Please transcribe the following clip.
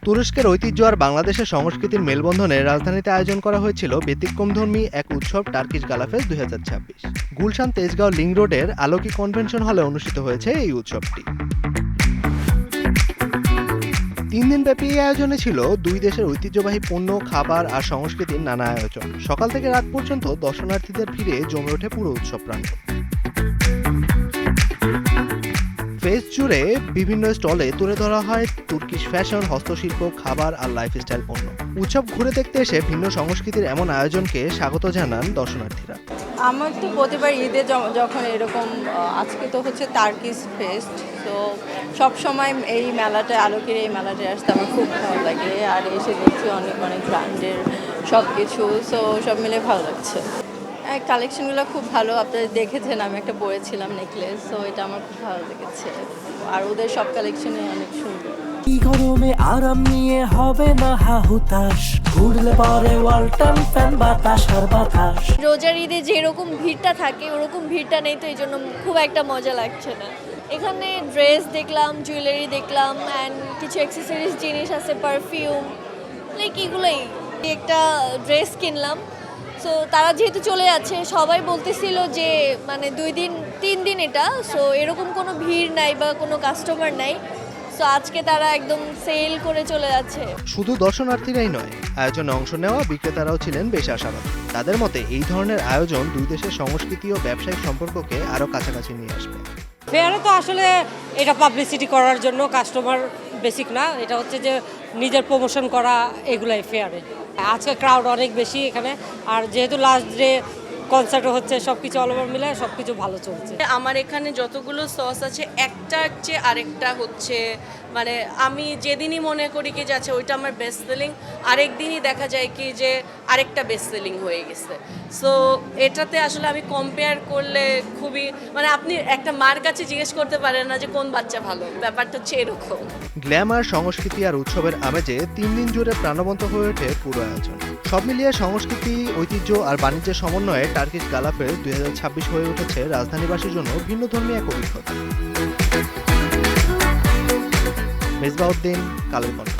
তুরস্কের ঐতিহ্য আর বাংলাদেশের সংস্কৃতির মেলবন্ধনে রাজধানীতে আয়োজন করা হয়েছিল ব্যতিক্রমধর্মী এক উৎসব টার্কিশ গালাফেস্ট 2026। গুলশান তেজগাঁও লিংক রোডের আলোকি কনভেনশন হলে অনুষ্ঠিত হয়েছে এই উৎসবটি। 3 দিনব্যাপী এই আয়োজনে ছিল দুই দেশের ঐতিহ্যবাহী পণ্য, খাবার আর সংস্কৃতির নানা আয়োজন। সকাল থেকে রাত পর্যন্ত দর্শনার্থীদের ভিড়ে জমে ওঠে পুরো উৎসব প্রাঙ্গণ। ফেস্ট জুড়ে বিভিন্ন স্টলে তুলে ধরা হয় তুর্কিশ ফ্যাশন, হস্তশিল্প, খাবার আর লাইফস্টাইল পণ্য। উৎসব ঘুরে দেখতে এসে ভিন্ন সংস্কৃতির এমন আয়োজনকে স্বাগত জানান দর্শনার্থীরা। আমার তো প্রতিবার ঈদে যখন এরকম আজকে তো হচ্ছে টার্কিশ ফেস্ট, তো সবসময় এই মেলাটা আলোকের এই মেলাটায় আসতে আমার খুব ভালো লাগে। আর এসে দেখছি অনেক অনেক ব্র্যান্ডের সব কিছু, সো সব মিলে ভালো লাগছে। কালেকশনগুলো খুব ভালো, আপনারা দেখেছেন আমি একটা পরেছিলাম নেকলেস, সো এটা আমার খুব ভালো লেগেছে। আর ওদের সব কালেকশনই অনেক সুন্দর। গরমে আরাম নিয়ে হবে না হাহুতাশ, ঘুরলে পরে ওয়ালটন ফ্যান বাতাস আর বাতাস। রোজার ঈদে যেরকম ভিড়টা থাকে ওরকম ভিড়টা নেই, তো এই জন্য খুব একটা মজা লাগছে না। এখানে ড্রেস দেখলাম, জুয়েলারি দেখলাম, অ্যান্ড কিছু অ্যাক্সেসরিজ জিনিস আছে, পারফিউম, লাইক এগুলোই। একটা ড্রেস কিনলাম, সো তারা যেহেতু চলে যাচ্ছে সবাই বলতেছিল যে মানে 2 দিন 3 দিন এটা, সো এরকম কোনো ভিড় নাই বা কোনো কাস্টমার নাই, সো আজকে তারা একদম সেল করে চলে যাচ্ছে। শুধু দর্শনার্থীরাই নয়, আয়োজনে অংশ নেওয়া বিক্রেতারাও ছিলেন বেশ আশাবাদী। তাদের মতে এই ধরনের আয়োজন দুই দেশের সংস্কৃতি ও ব্যবসায়িক সম্পর্ককে আরও কাছাকাছি নিয়ে আসবে। ফেয়ারে তো আসলে এটা পাবলিসিটি করার জন্য, কাস্টমার বেসিক না, এটা হচ্ছে যে নিজের প্রমোশন করা, এগুলাই ফেয়ারে। আজকে ক্রাউড অনেক বেশি এখানে, আর যেহেতু লাস্ট ডে কনসার্টও হচ্ছে, সব কিছু অল ওভার মিলে সব কিছু ভালো চলছে। আমার এখানে যতগুলো সস আছে একটার চেয়ে আরেকটা হচ্ছে, মানে আমি যেদিনই মনে করি কি যাচ্ছে ওইটা আমার বেস্ট সেলিং, আরেক দিনই দেখা যায় কি যে আরেকটা বেস্ট সেলিং হয়ে গেছে। সো এটাতে আসলে আমি কম্পেয়ার করলে খুবই, মানে আপনি একটা মার কাছে জিজ্ঞেস করতে পারেন না যে কোন বাচ্চা ভালো, ব্যাপারটা হচ্ছে এরকম। গ্ল্যামার, সংস্কৃতি আর উৎসবের আমেজে 3 দিন জুড়ে প্রাণবন্ত হয়ে ওঠে পুরো আয়োজন। সব মিলিয়ে সংস্কৃতি, ঐতিহ্য আর বাণিজ্যের সমন্বয়ে টার্কিশ গালাফেস্ট 2026 হয়ে উঠেছে রাজধানীবাসীর জন্য ভিন্নধর্মী এক অভিজ্ঞতা। মেজবাউদ্দিন, কালের কণ্ঠ।